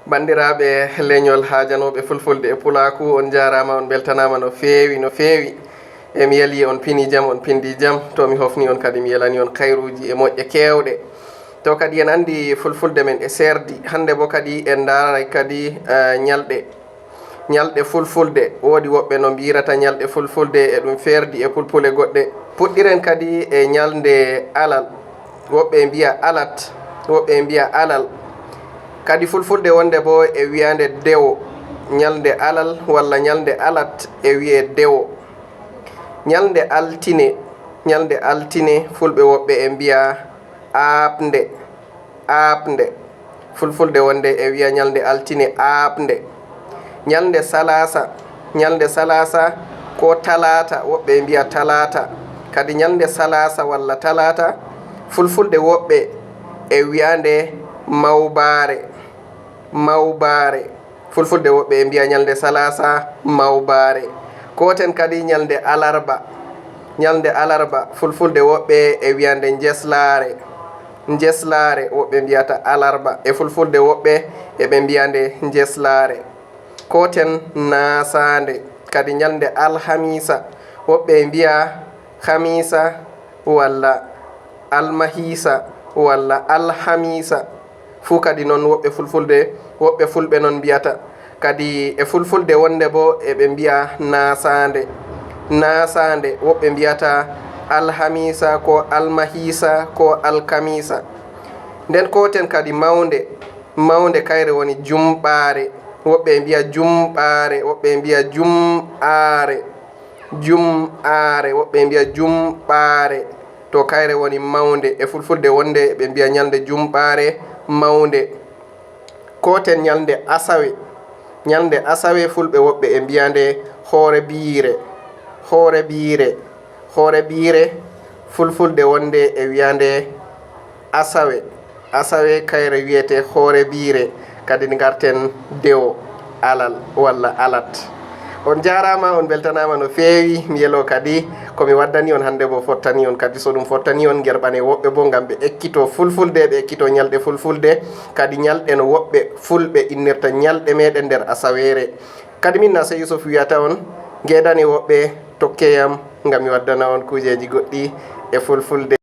bandiraɓe leñol hajanoɓe fulfulde e pulaku, on jarama, on beltanama no fewi no fewi. Mi yeli on pini jam, on pindi jam, to mi hofni on kadi mi yelani on khairuji e moƴƴe kewɗe. To kadi en andi fulfulde men e serdi, hande bo kadi en daray kadi nyalɗe fulfulde. Wodi woɓɓe no mbirata nyalɗe fulfulde e ɗum ferdi e pulpule goɗɗe. Puɗɗiren kadi e nyalde alal, woɓɓe mbiya alat, woɓɓe mbiya alal. Kadi fulfulde wonde bo e wiyande dewo, nyalde alal walla nyalde alat e wiye dewo. Nyalde altine fulɓe woɓɓe e mbiya aapnde. Fulfulde wonde e wiya nyalde altine aapnde. Nyalde salasa ko talata, woɓɓe mbiya talata. Kadi nyalde salasa walla talata fulfulde woɓɓe e wiyande mawbare. Fulfulde woɓɓe e mbiya nyalde salasa mawbare. Koten kadi nyalde alarba fulfulde woɓɓe e wiyande njeslare, woɓɓe mbiyata alarba e fulfulde woɓɓe e ɓe mbiyande njeslare. Koten nasande, kadi nyalde alhamisa, woɓɓe mbiya hamisa walla almahisa walla alhamisa. Fu kadi noon woɓɓe fulɓe noon mbiyata. Kadi e fulfulde wonde bo e ɓe mbiya nasande, woɓɓe mbiyata alhamisa ko almahisa ko alkamisa. Nden koten kadi mawnde kayre woni jumɓare, woɓɓe mbiya jumɓare, woɓɓe mbiya jum'are, woɓɓe mbiya jumɓare. To kayre woni mawnde e fulfulde wonde ɓe mbiya nyalde jumɓare mawnde. Koten nyalde asawe fulɓe woɓɓe e mbiyande hoore biire fulfulde wonde e wiyande asawe kayre wiyete hoore biire. Kadi garten dewo, alal walla alat. On jarama, on beltanama no fewi. Mi yelo kadi komi waddani on hande bo fottani on, kadi so ɗum fottani on gerɓane woɓɓe bo gam ɓe ekkito fulfulde, ɓe ekkito nyalɗe fulfulde. Kadi nyalɗe no woɓɓe fulɓe innirta nyalɗe meɗen nder asaweere. Kadi min Nasa Yusuf wiyata on gedani woɓɓe tokkeyam gam mi waddana on kujeji goɗɗi e fulfulde.